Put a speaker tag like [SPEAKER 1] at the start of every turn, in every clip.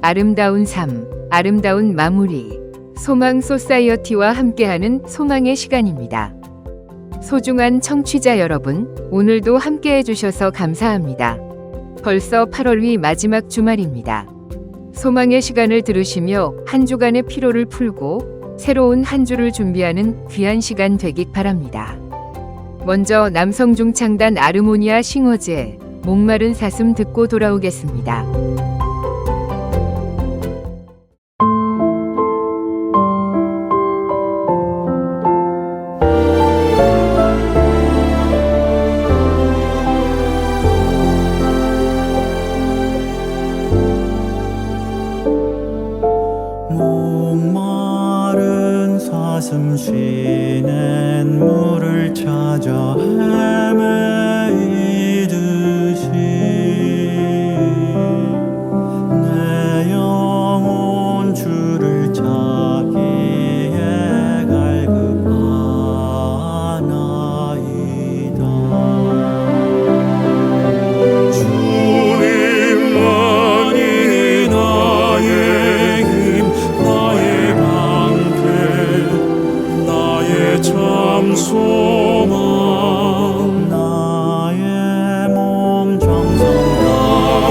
[SPEAKER 1] 아름다운 삶, 아름다운 마무리. 소망 소사이어티와 함께하는 소망의 시간입니다. 소중한 청취자 여러분, 오늘도 함께해 주셔서 감사합니다. 벌써 8월이 마지막 주말입니다. 소망의 시간을 들으시며 한 주간의 피로를 풀고 새로운 한 주를 준비하는 귀한 시간 되길 바랍니다. 먼저 남성 중창단 아르모니아 싱어즈의 목마른 사슴 듣고 돌아오겠습니다.
[SPEAKER 2] 목마른 사슴 쉬는 물을 찾아 헤매이듯이 내 영혼 주를 찾기에 갈급하나이다. 주님만이 나의 힘, 나의 방패, 나의 참 소망, 나의 몸 정성 다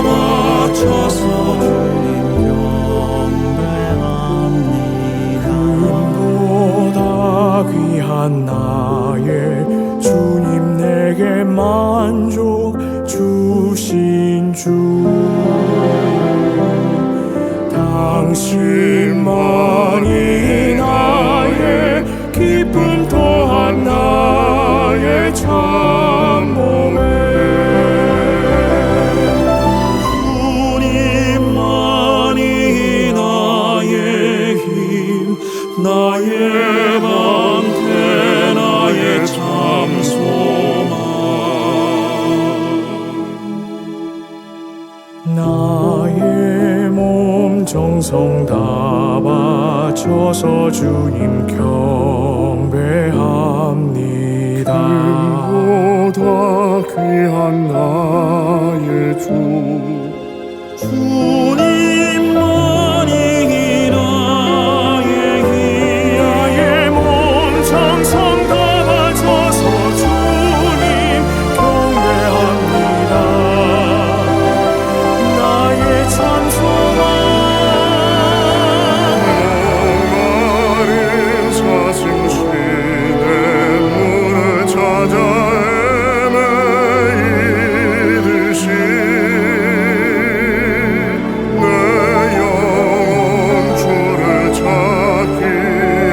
[SPEAKER 2] 바쳐서 주님 경배합니다.
[SPEAKER 3] 보다 귀한 나의 주님 내게 만족 주신 주 당신만이 나의 기쁨 또한 나의 참몸에
[SPEAKER 2] 주님만이 나의 힘, 나의 방패, 나의 참 소망.
[SPEAKER 3] 나의 몸 정성 다 바쳐서 주님 경배합니다. 금보다 귀한 나의 주
[SPEAKER 2] 주님만이 나의 힘,
[SPEAKER 3] 나의 몸 정성 다 바쳐서 주님 경배합니다. 나의 참 소망 목마른 사슴 쉬는 물을 찾아 헤매이듯이 내 영혼 주를 찾기에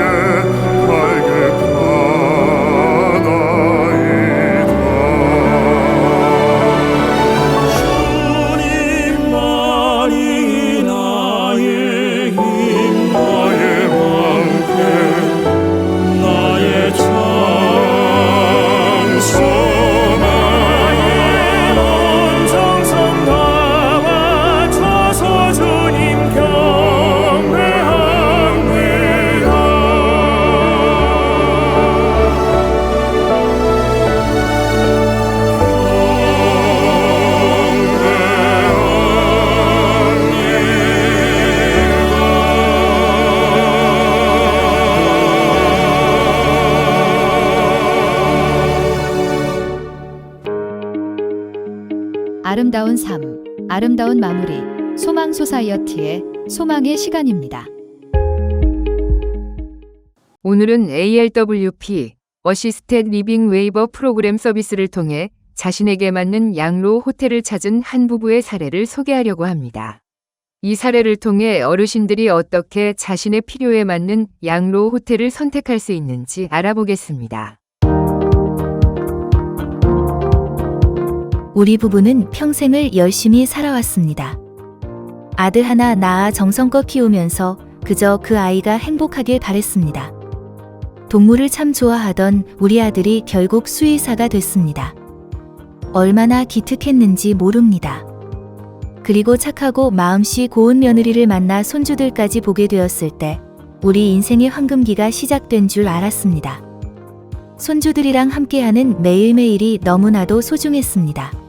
[SPEAKER 3] 갈급하나이다.
[SPEAKER 2] 주님만이 나의 힘, 나의 방패, 나의 참 소망.
[SPEAKER 3] 몸 정성 다 바쳐서 주님
[SPEAKER 4] 아름다운 삶, 아름다운 마무리. 소망 소사이어티의 소망의 시간입니다.
[SPEAKER 1] 오늘은 ALWP 어시스ted 리빙 웨이버 프로그램 서비스를 통해 자신에게 맞는 양로 호텔을 찾은 한 부부의 사례를 소개하려고 합니다. 이 사례를 통해 어르신들이 어떻게 자신의 필요에 맞는 양로 호텔을 선택할 수 있는지 알아보겠습니다.
[SPEAKER 5] 우리 부부는 평생을 열심히 살아왔습니다. 아들 하나 낳아 정성껏 키우면서 그저 그 아이가 행복하길 바랬습니다. 동물을 참 좋아하던 우리 아들이 결국 수의사가 됐습니다. 얼마나 기특했는지 모릅니다. 그리고 착하고 마음씨 고운 며느리를 만나 손주들까지 보게 되었을 때 우리 인생의 황금기가 시작된 줄 알았습니다. 손주들이랑 함께하는 매일매일이 너무나도 소중했습니다.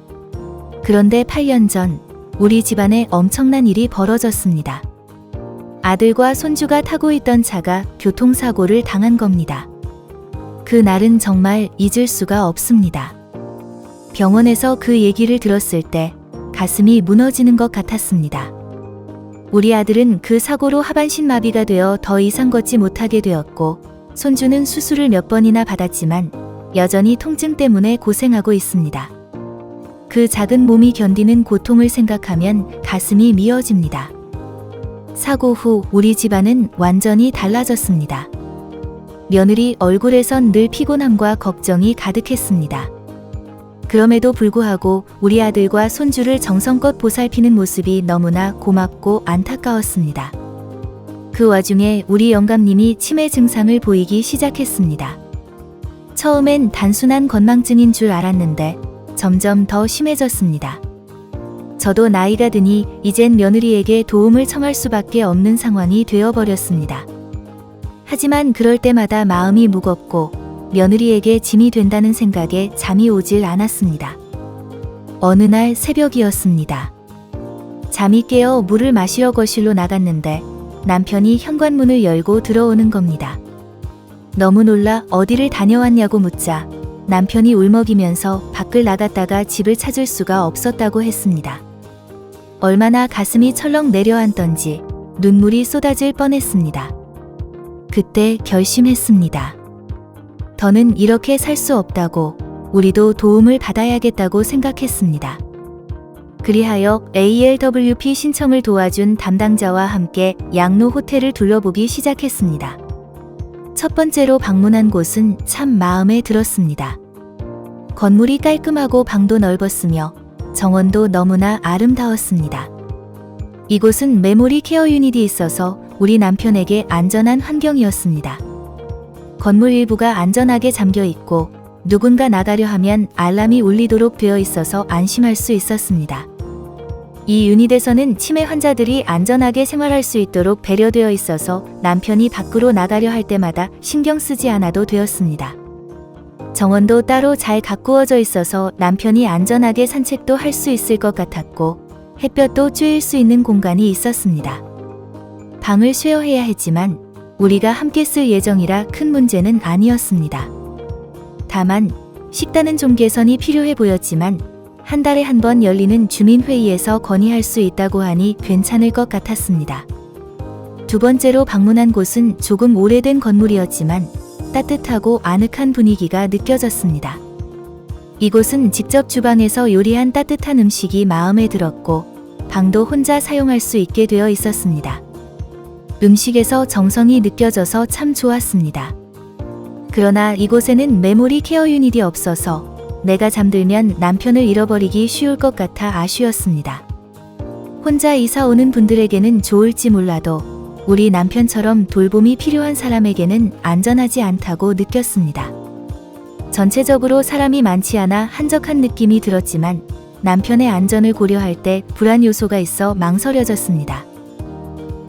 [SPEAKER 5] 그런데 8년 전 우리 집안에 엄청난 일이 벌어졌습니다. 아들과 손주가 타고 있던 차가 교통사고를 당한 겁니다. 그 날은 정말 잊을 수가 없습니다. 병원에서 그 얘기를 들었을 때 가슴이 무너지는 것 같았습니다. 우리 아들은 그 사고로 하반신 마비가 되어 더 이상 걷지 못하게 되었고, 손주는 수술을 몇 번이나 받았지만 여전히 통증 때문에 고생하고 있습니다. 그 작은 몸이 견디는 고통을 생각하면 가슴이 미어집니다. 사고 후 우리 집안은 완전히 달라졌습니다. 며느리 얼굴에선 늘 피곤함과 걱정이 가득했습니다. 그럼에도 불구하고 우리 아들과 손주를 정성껏 보살피는 모습이 너무나 고맙고 안타까웠습니다. 그 와중에 우리 영감님이 치매 증상을 보이기 시작했습니다. 처음엔 단순한 건망증인 줄 알았는데 점점 더 심해졌습니다. 저도 나이가 드니 이젠 며느리에게 도움을 청할 수밖에 없는 상황이 되어버렸습니다. 하지만 그럴 때마다 마음이 무겁고 며느리에게 짐이 된다는 생각에 잠이 오질 않았습니다. 어느 날 새벽이었습니다. 잠이 깨어 물을 마시러 거실로 나갔는데 남편이 현관문을 열고 들어오는 겁니다. 너무 놀라 어디를 다녀왔냐고 묻자 남편이 울먹이면서 밖을 나갔다가 집을 찾을 수가 없었다고 했습니다. 얼마나 가슴이 철렁 내려앉던지 눈물이 쏟아질 뻔했습니다. 그때 결심했습니다. 더는 이렇게 살 수 없다고, 우리도 도움을 받아야겠다고 생각했습니다. 그리하여 ALWP 신청을 도와준 담당자와 함께 양로 호텔을 둘러보기 시작했습니다. 첫 번째로 방문한 곳은 참 마음에 들었습니다. 건물이 깔끔하고 방도 넓었으며 정원도 너무나 아름다웠습니다. 이곳은 메모리 케어 유닛이 있어서 우리 남편에게 안전한 환경이었습니다. 건물 일부가 안전하게 잠겨 있고 누군가 나가려 하면 알람이 울리도록 되어 있어서 안심할 수 있었습니다. 이 유닛에서는 치매 환자들이 안전하게 생활할 수 있도록 배려되어 있어서 남편이 밖으로 나가려 할 때마다 신경 쓰지 않아도 되었습니다. 정원도 따로 잘 가꾸어져 있어서 남편이 안전하게 산책도 할 수 있을 것 같았고, 햇볕도 쬐일 수 있는 공간이 있었습니다. 방을 쉐어해야 했지만 우리가 함께 쓸 예정이라 큰 문제는 아니었습니다. 다만 식단은 좀 개선이 필요해 보였지만 한 달에 한 번 열리는 주민회의에서 건의할 수 있다고 하니 괜찮을 것 같았습니다. 두 번째로 방문한 곳은 조금 오래된 건물이었지만 따뜻하고 아늑한 분위기가 느껴졌습니다. 이곳은 직접 주방에서 요리한 따뜻한 음식이 마음에 들었고 방도 혼자 사용할 수 있게 되어 있었습니다. 음식에서 정성이 느껴져서 참 좋았습니다. 그러나 이곳에는 메모리 케어 유닛이 없어서 내가 잠들면 남편을 잃어버리기 쉬울 것 같아 아쉬웠습니다. 혼자 이사 오는 분들에게는 좋을지 몰라도 우리 남편처럼 돌봄이 필요한 사람에게는 안전하지 않다고 느꼈습니다. 전체적으로 사람이 많지 않아 한적한 느낌이 들었지만 남편의 안전을 고려할 때 불안 요소가 있어 망설여졌습니다.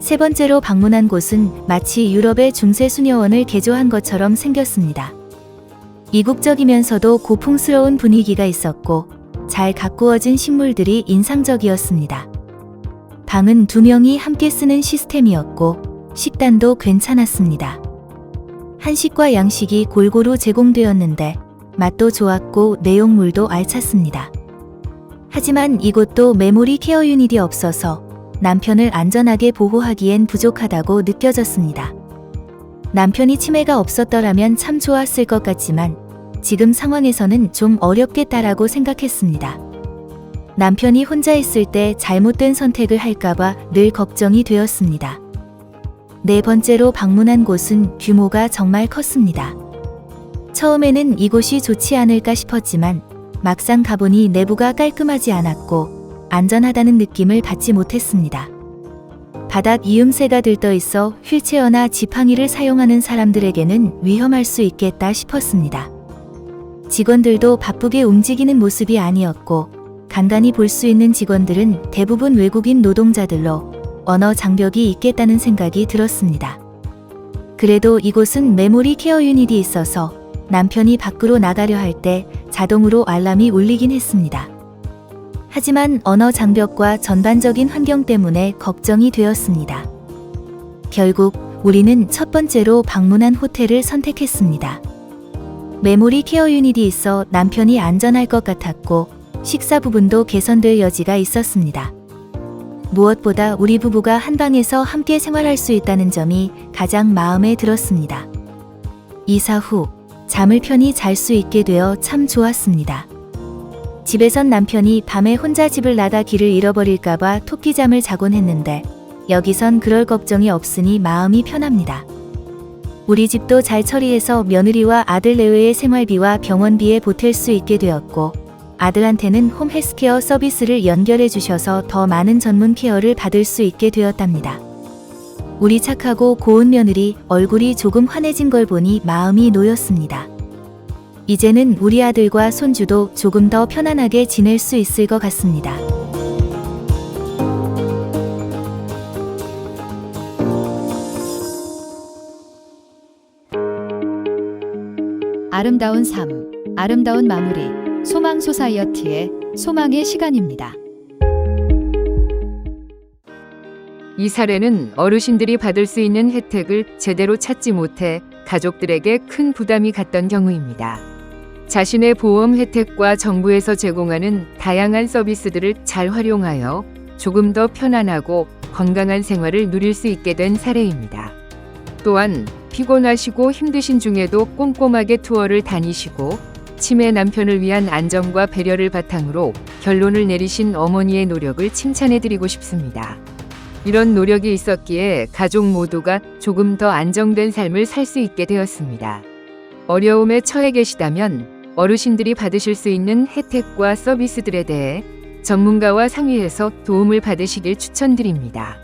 [SPEAKER 5] 세 번째로 방문한 곳은 마치 유럽의 중세수녀원을 개조한 것처럼 생겼습니다. 이국적이면서도 고풍스러운 분위기가 있었고 잘 가꾸어진 식물들이 인상적이었습니다. 방은 2명이 함께 쓰는 시스템이었고 식단도 괜찮았습니다. 한식과 양식이 골고루 제공되었는데 맛도 좋았고 내용물도 알찼습니다. 하지만 이곳도 메모리 케어 유닛이 없어서 남편을 안전하게 보호하기엔 부족하다고 느껴졌습니다. 남편이 치매가 없었더라면 참 좋았을 것 같지만 지금 상황에서는 좀 어렵겠다라고 생각했습니다. 남편이 혼자 있을 때 잘못된 선택을 할까봐 늘 걱정이 되었습니다. 네 번째로 방문한 곳은 규모가 정말 컸습니다. 처음에는 이곳이 좋지 않을까 싶었지만 막상 가보니 내부가 깔끔하지 않았고 안전하다는 느낌을 받지 못했습니다. 바닥 이음새가 들떠 있어 휠체어나 지팡이를 사용하는 사람들에게는 위험할 수 있겠다 싶었습니다. 직원들도 바쁘게 움직이는 모습이 아니었고 간간히 볼 수 있는 직원들은 대부분 외국인 노동자들로 언어 장벽이 있겠다는 생각이 들었습니다. 그래도 이곳은 메모리 케어 유닛이 있어서 남편이 밖으로 나가려 할 때 자동으로 알람이 울리긴 했습니다. 하지만 언어 장벽과 전반적인 환경 때문에 걱정이 되었습니다. 결국 우리는 첫 번째로 방문한 호텔을 선택했습니다. 메모리 케어 유닛이 있어 남편이 안전할 것 같았고 식사 부분도 개선될 여지가 있었습니다. 무엇보다 우리 부부가 한 방에서 함께 생활할 수 있다는 점이 가장 마음에 들었습니다. 이사 후 잠을 편히 잘 수 있게 되어 참 좋았습니다. 집에선 남편이 밤에 혼자 집을 나가 길을 잃어버릴까봐 토끼잠을 자곤 했는데 여기선 그럴 걱정이 없으니 마음이 편합니다. 우리 집도 잘 처리해서 며느리와 아들 내외의 생활비와 병원비에 보탤 수 있게 되었고 아들한테는 홈 헬스케어 서비스를 연결해 주셔서 더 많은 전문 케어를 받을 수 있게 되었답니다. 우리 착하고 고운 며느리 얼굴이 조금 환해진 걸 보니 마음이 놓였습니다. 이제는 우리 아들과 손주도 조금 더 편안하게 지낼 수 있을 것 같습니다.
[SPEAKER 4] 아름다운 삶, 아름다운 마무리, 소망 소사이어티의 소망의 시간입니다.
[SPEAKER 1] 이 사례는 어르신들이 받을 수 있는 혜택을 제대로 찾지 못해 가족들에게 큰 부담이 갔던 경우입니다. 자신의 보험 혜택과 정부에서 제공하는 다양한 서비스들을 잘 활용하여 조금 더 편안하고 건강한 생활을 누릴 수 있게 된 사례입니다. 또한 피곤하시고 힘드신 중에도 꼼꼼하게 투어를 다니시고 치매 남편을 위한 안정과 배려를 바탕으로 결론을 내리신 어머니의 노력을 칭찬해드리고 싶습니다. 이런 노력이 있었기에 가족 모두가 조금 더 안정된 삶을 살 수 있게 되었습니다. 어려움에 처해 계시다면 어르신들이 받으실 수 있는 혜택과 서비스들에 대해 전문가와 상의해서 도움을 받으시길 추천드립니다.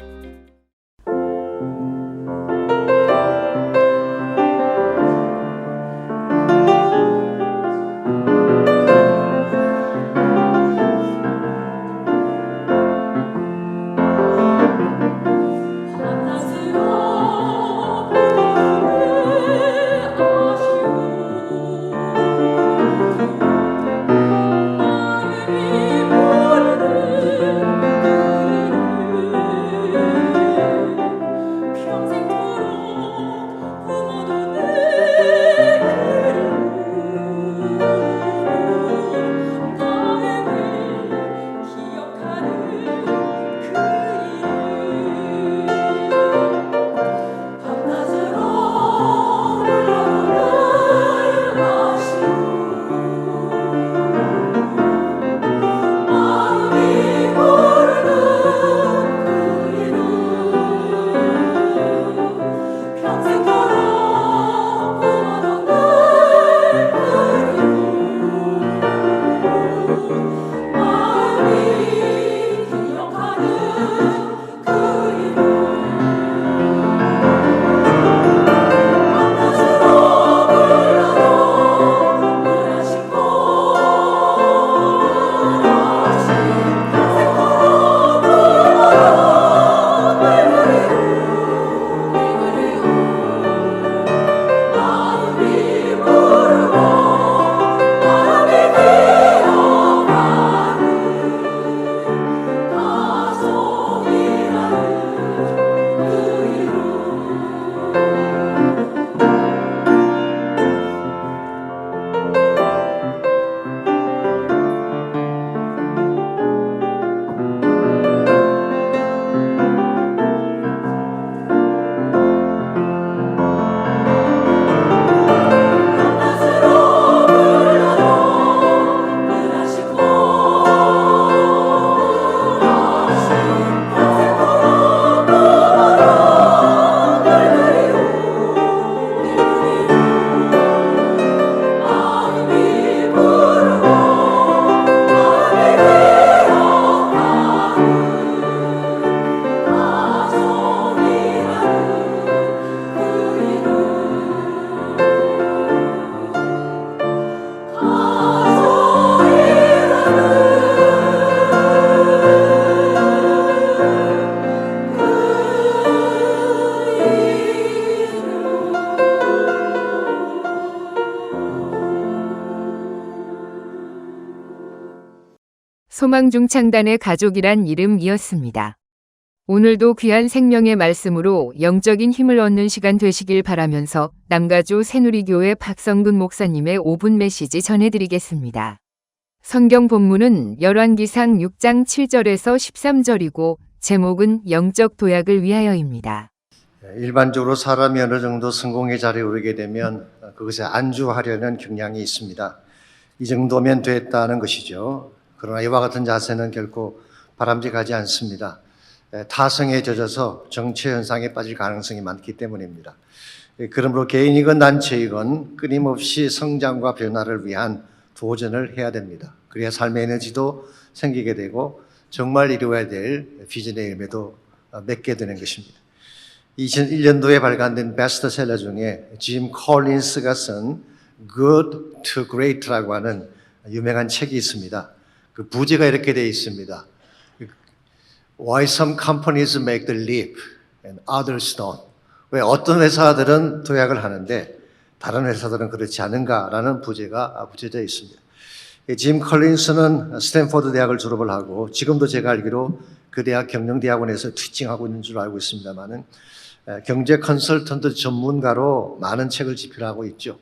[SPEAKER 1] 소망중창단의 가족이란 이름이었습니다. 오늘도 귀한 생명의 말씀으로 영적인 힘을 얻는 시간 되시길 바라면서 남가주 새누리교회 박성근 목사님의 5분 메시지 전해드리겠습니다. 성경 본문은 열왕기상 6장 7절에서 13절이고 제목은 영적 도약을 위하여입니다.
[SPEAKER 6] 일반적으로 사람이 어느 정도 성공의 자리에 오르게 되면 그것에 안주하려는 경향이 있습니다. 이 정도면 됐다는 것이죠. 그러나 이와 같은 자세는 결코 바람직하지 않습니다. 타성에 젖어서 정체 현상에 빠질 가능성이 많기 때문입니다. 그러므로 개인이건 단체이건 끊임없이 성장과 변화를 위한 도전을 해야 됩니다. 그래야 삶의 에너지도 생기게 되고 정말 이루어야 될 비전의 열매도 맺게 되는 것입니다. 2001년도에 발간된 베스트셀러 중에 짐 콜린스가 쓴 Good to Great라고 하는 유명한 책이 있습니다. 그 부제가 이렇게 되어 있습니다. Why some companies make the leap and others don't. 왜 어떤 회사들은 도약을 하는데 다른 회사들은 그렇지 않은가라는 부제가 붙여져 있습니다. 짐 컬린스는 스탠포드 대학을 졸업을 하고 지금도 제가 알기로 그 대학 경영대학원에서 티칭하고 있는 줄 알고 있습니다만은 경제 컨설턴트 전문가로 많은 책을 집필하고 있죠.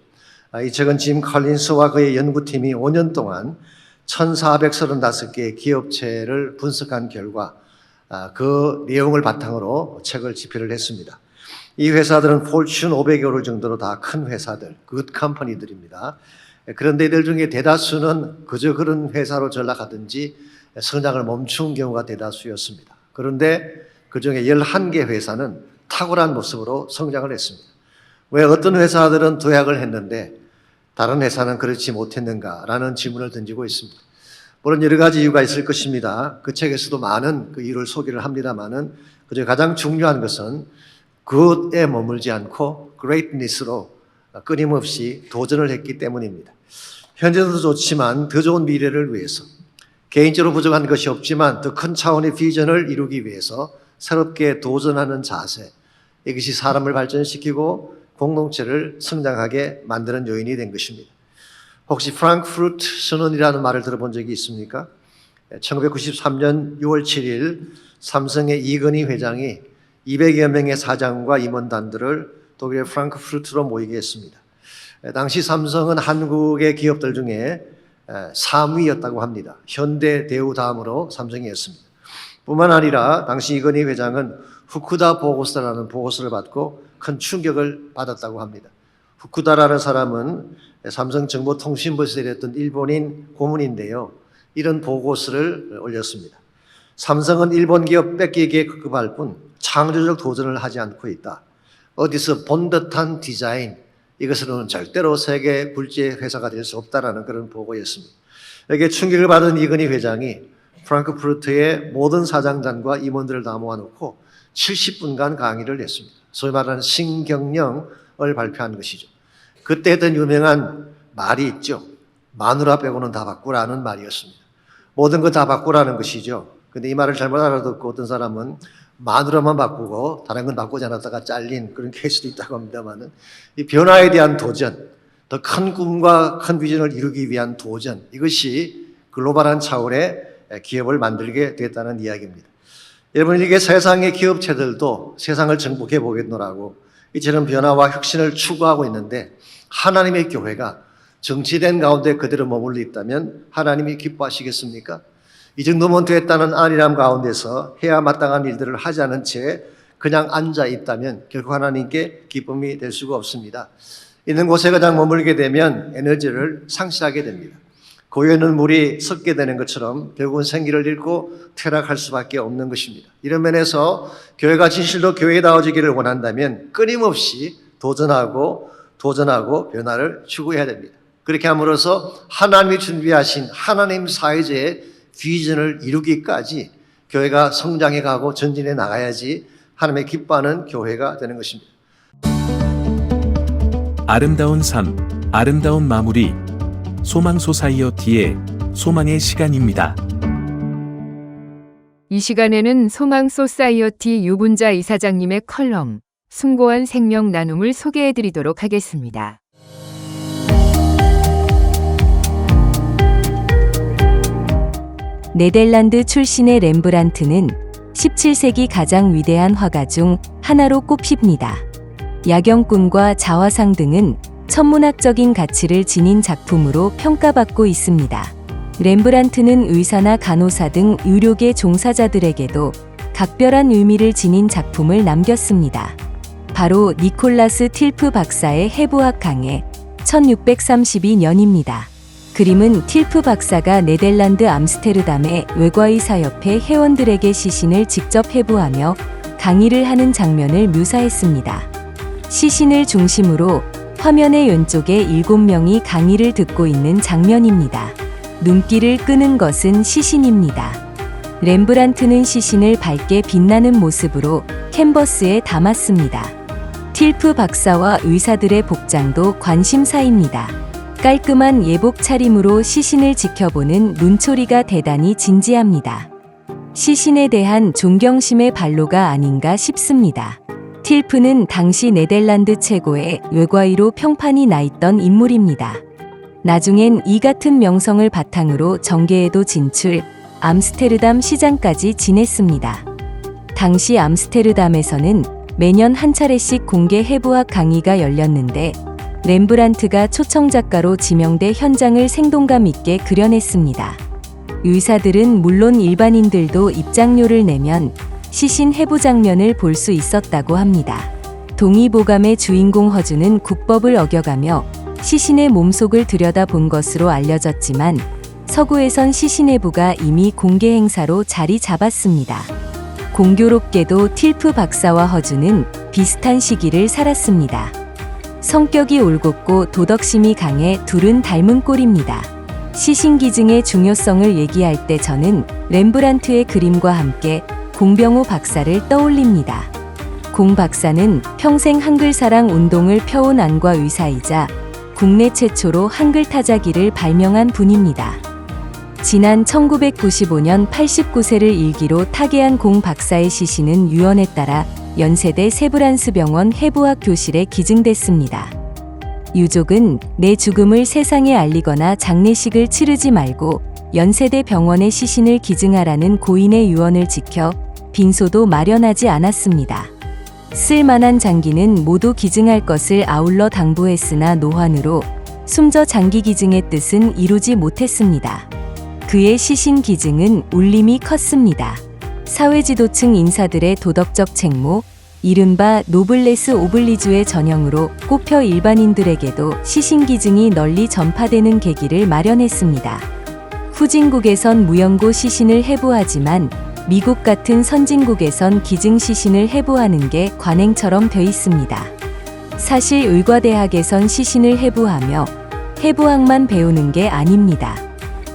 [SPEAKER 6] 이 책은 짐 컬린스와 그의 연구팀이 5년 동안 1,435개의 기업체를 분석한 결과 그 내용을 바탕으로 책을 집필을 했습니다. 이 회사들은 폴춘 500에 오를 정도로 다 큰 회사들, 굿 컴퍼니들입니다. 그런데 이들 중에 대다수는 그저 그런 회사로 전락하든지 성장을 멈춘 경우가 대다수였습니다. 그런데 그 중에 11개 회사는 탁월한 모습으로 성장을 했습니다. 왜 어떤 회사들은 도약을 했는데 다른 회사는 그렇지 못했는가라는 질문을 던지고 있습니다. 물론 여러 가지 이유가 있을 것입니다. 그 책에서도 많은 그 이유를 소개를 합니다만은 그저 가장 중요한 것은 good에 머물지 않고 greatness로 끊임없이 도전을 했기 때문입니다. 현재도 좋지만 더 좋은 미래를 위해서 개인적으로 부족한 것이 없지만 더 큰 차원의 비전을 이루기 위해서 새롭게 도전하는 자세, 이것이 사람을 발전시키고 공동체를 성장하게 만드는 요인이 된 것입니다. 혹시 프랑크푸르트 선언이라는 말을 들어본 적이 있습니까? 1993년 6월 7일 삼성의 이건희 회장이 200여 명의 사장과 임원단들을 독일의 프랑크푸르트로 모이게 했습니다. 당시 삼성은 한국의 기업들 중에 3위였다고 합니다. 현대, 대우 다음으로 삼성이었습니다. 뿐만 아니라 당시 이건희 회장은 후쿠다 보고서라는 보고서를 받고 큰 충격을 받았다고 합니다. 후쿠다라는 사람은 삼성 정보통신부에서 일했던 일본인 고문인데요. 이런 보고서를 올렸습니다. 삼성은 일본 기업 뺏기기에 급급할 뿐 창조적 도전을 하지 않고 있다. 어디서 본 듯한 디자인, 이것으로는 절대로 세계 굴지의 회사가 될 수 없다라는 그런 보고였습니다. 여기에 충격을 받은 이건희 회장이 프랑크푸르트의 모든 사장단과 임원들을 다 모아놓고 70분간 강의를 했습니다. 소위 말하는 신경영을 발표한 것이죠. 그때 했던 유명한 말이 있죠. 마누라 빼고는 다 바꾸라는 말이었습니다. 모든 거 다 바꾸라는 것이죠. 근데 이 말을 잘못 알아듣고 어떤 사람은 마누라만 바꾸고 다른 건 바꾸지 않았다가 잘린 그런 케이스도 있다고 합니다만은 이 변화에 대한 도전, 더 큰 꿈과 큰 비전을 이루기 위한 도전, 이것이 글로벌한 차원의 기업을 만들게 됐다는 이야기입니다. 여러분, 이게 세상의 기업체들도 세상을 정복해 보겠노라고 이처럼 변화와 혁신을 추구하고 있는데 하나님의 교회가 정치된 가운데 그대로 머물러 있다면 하나님이 기뻐하시겠습니까? 이 정도면 됐다는 안일함 가운데서 해야 마땅한 일들을 하지 않은 채 그냥 앉아 있다면 결코 하나님께 기쁨이 될 수가 없습니다. 있는 곳에 그냥 머물게 되면 에너지를 상실하게 됩니다. 고여 있는 물이 섞게 되는 것처럼 결국은 생기를 잃고 퇴락할 수밖에 없는 것입니다. 이런 면에서 교회가 진실로 교회다워지기를 원한다면 끊임없이 도전하고 변화를 추구해야 됩니다. 그렇게 함으로써 하나님이 준비하신 하나님 사회제의 비전을 이루기까지 교회가 성장해 가고 전진해 나가야지 하나님의 기뻐하는 교회가 되는 것입니다.
[SPEAKER 7] 아름다운 삶, 아름다운 마무리. 소망 소사이어티의 소망의 시간입니다.
[SPEAKER 1] 이 시간에는 소망 소사이어티 유분자 이사장님의 컬럼 숭고한 생명 나눔을 소개해 드리도록 하겠습니다.
[SPEAKER 8] 네덜란드 출신의 렘브란트는 17세기 가장 위대한 화가 중 하나로 꼽힙니다. 야경꾼과 자화상 등은 천문학적인 가치를 지닌 작품으로 평가받고 있습니다. 렘브란트는 의사나 간호사 등 의료계 종사자들에게도 각별한 의미를 지닌 작품을 남겼습니다. 바로 니콜라스 틸프 박사의 해부학 강해 1632년입니다. 그림은 틸프 박사가 네덜란드 암스테르담의 외과의사협회 회원들에게 시신을 직접 해부하며 강의를 하는 장면을 묘사했습니다. 시신을 중심으로 화면의 왼쪽에 7명이 강의를 듣고 있는 장면입니다. 눈길을 끄는 것은 시신입니다. 렘브란트는 시신을 밝게 빛나는 모습으로 캔버스에 담았습니다. 틸프 박사와 의사들의 복장도 관심사입니다. 깔끔한 예복 차림으로 시신을 지켜보는 눈초리가 대단히 진지합니다. 시신에 대한 존경심의 발로가 아닌가 싶습니다. 틸프는 당시 네덜란드 최고의 외과의로 평판이 나 있던 인물입니다. 나중엔 이 같은 명성을 바탕으로 정계에도 진출, 암스테르담 시장까지 지냈습니다. 당시 암스테르담에서는 매년 한 차례씩 공개 해부학 강의가 열렸는데 렘브란트가 초청작가로 지명돼 현장을 생동감 있게 그려냈습니다. 의사들은 물론 일반인들도 입장료를 내면 시신 해부 장면을 볼 수 있었다고 합니다. 동의보감의 주인공 허주는 국법을 어겨가며 시신의 몸속을 들여다본 것으로 알려졌지만 서구에선 시신 해부가 이미 공개 행사로 자리 잡았습니다. 공교롭게도 틸프 박사와 허주는 비슷한 시기를 살았습니다. 성격이 올곧고 도덕심이 강해 둘은 닮은 꼴입니다. 시신 기증의 중요성을 얘기할 때 저는 렘브란트의 그림과 함께 공병호 박사를 떠올립니다. 공 박사는 평생 한글사랑 운동을 펴온 안과 의사이자 국내 최초로 한글 타자기를 발명한 분입니다. 지난 1995년 89세를 일기로 타계한 공 박사의 시신은 유언에 따라 연세대 세브란스병원 해부학 교실에 기증됐습니다. 유족은 내 죽음을 세상에 알리거나 장례식을 치르지 말고 연세대 병원에 시신을 기증하라는 고인의 유언을 지켜 빈소도 마련하지 않았습니다. 쓸만한 장기는 모두 기증할 것을 아울러 당부했으나 노환으로 숨져 장기 기증의 뜻은 이루지 못했습니다. 그의 시신 기증은 울림이 컸습니다. 사회지도층 인사들의 도덕적 책무, 이른바 노블레스 오블리주의 전형으로 꼽혀 일반인들에게도 시신 기증이 널리 전파되는 계기를 마련했습니다. 후진국에선 무연고 시신을 해부하지만 미국 같은 선진국에선 기증 시신을 해부하는 게 관행처럼 돼 있습니다. 사실 의과대학에선 시신을 해부하며 해부학만 배우는 게 아닙니다.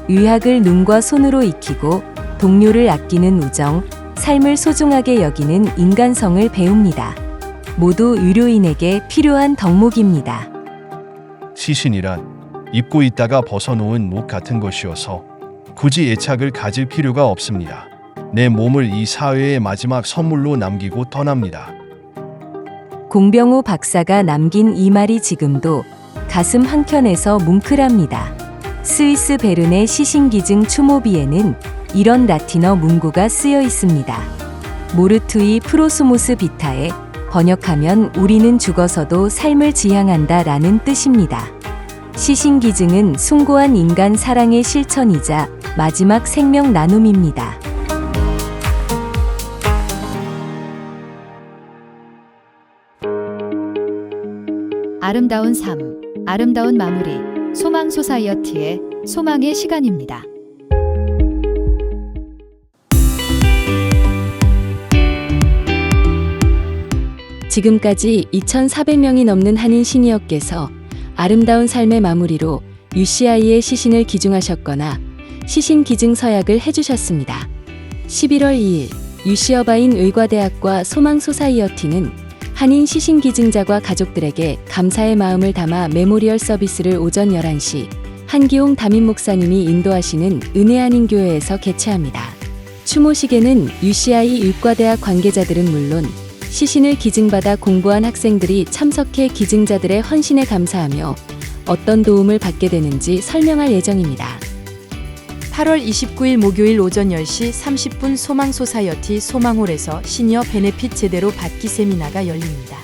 [SPEAKER 8] 의학을 눈과 손으로 익히고 동료를 아끼는 우정, 삶을 소중하게 여기는 인간성을 배웁니다. 모두 의료인에게 필요한 덕목입니다.
[SPEAKER 3] 시신이란 입고 있다가 벗어놓은 목 같은 것이어서 굳이 애착을 가질 필요가 없습니다. 내 몸을 이 사회의 마지막 선물로 남기고 떠납니다.
[SPEAKER 8] 공병호 박사가 남긴 이 말이 지금도 가슴 한켠에서 뭉클합니다. 스위스 베른의 시신기증 추모비에는 이런 라틴어 문구가 쓰여 있습니다. 모르투이 프로스모스 비타에 번역하면 우리는 죽어서도 삶을 지향한다 라는 뜻입니다. 시신기증은 숭고한 인간 사랑의 실천이자 마지막 생명 나눔입니다.
[SPEAKER 4] 아름다운 삶, 아름다운 마무리, 소망 소사이어티의 소망의 시간입니다.
[SPEAKER 8] 지금까지 2,400명이 넘는 한인 시니어께서 아름다운 삶의 마무리로 UCI의 시신을 기증하셨거나 시신 기증 서약을 해주셨습니다. 11월 2일 UC어바인 의과대학과 소망 소사이어티는 한인 시신 기증자과 가족들에게 감사의 마음을 담아 메모리얼 서비스를 오전 11시 한기홍 담임 목사님이 인도하시는 은혜한인교회에서 개최합니다. 추모식에는 UCI 의과대학 관계자들은 물론 시신을 기증받아 공부한 학생들이 참석해 기증자들의 헌신에 감사하며 어떤 도움을 받게 되는지 설명할 예정입니다. 8월 29일 목요일 오전 10시 30분 소망 소사이어티 소망홀에서 시니어 베네핏 제대로 받기 세미나가 열립니다.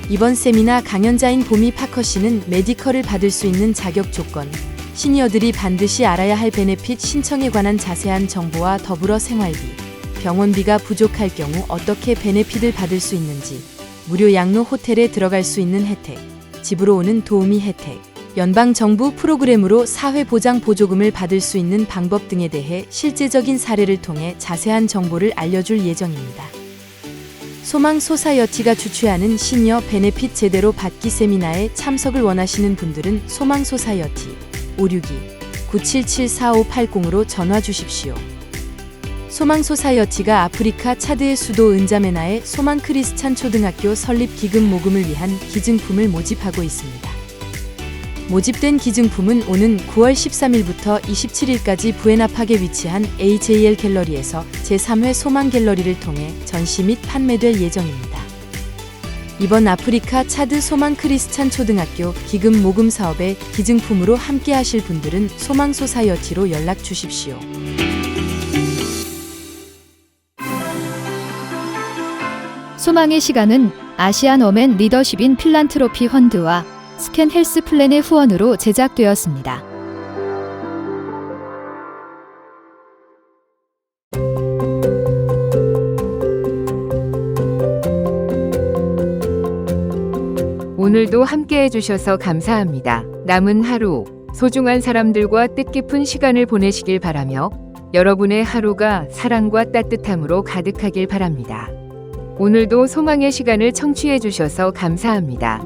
[SPEAKER 8] 이번 세미나 강연자인 보미 파커 씨는 메디컬을 받을 수 있는 자격 조건, 시니어들이 반드시 알아야 할 베네핏 신청에 관한 자세한 정보와 더불어 생활비, 병원비가 부족할 경우 어떻게 베네핏을 받을 수 있는지, 무료 양로 호텔에 들어갈 수 있는 혜택, 집으로 오는 도우미 혜택, 연방정부 프로그램으로 사회보장 보조금을 받을 수 있는 방법 등에 대해 실제적인 사례를 통해 자세한 정보를 알려줄 예정입니다. 소망 소사이어티가 주최하는 시니어 베네핏 제대로 받기 세미나에 참석을 원하시는 분들은 소망 소사이어티 562-977-4580으로 전화 주십시오. 소망 소사이어티가 아프리카 차드의 수도 은자메나에 소망 크리스찬 초등학교 설립 기금 모금을 위한 기증품을 모집하고 있습니다. 모집된 기증품은 오는 9월 13일부터 27일까지 부에나팍에 위치한 HAL 갤러리에서 제3회 소망 갤러리를 통해 전시 및 판매될 예정입니다. 이번 아프리카 차드 소망 크리스찬 초등학교 기금 모금 사업에 기증품으로 함께 하실 분들은 소망 소사이어티로 연락 주십시오.
[SPEAKER 4] 소망의 시간은 아시안 어맨 리더십인 필란트로피 펀드와 스캔 헬스 플랜의 후원으로 제작되었습니다.
[SPEAKER 1] 오늘도 함께 해주셔서 감사합니다. 남은 하루 소중한 사람들과 뜻깊은 시간을 보내시길 바라며 여러분의 하루가 사랑과 따뜻함으로 가득하길 바랍니다. 오늘도 소망의 시간을 청취해 주셔서 감사합니다.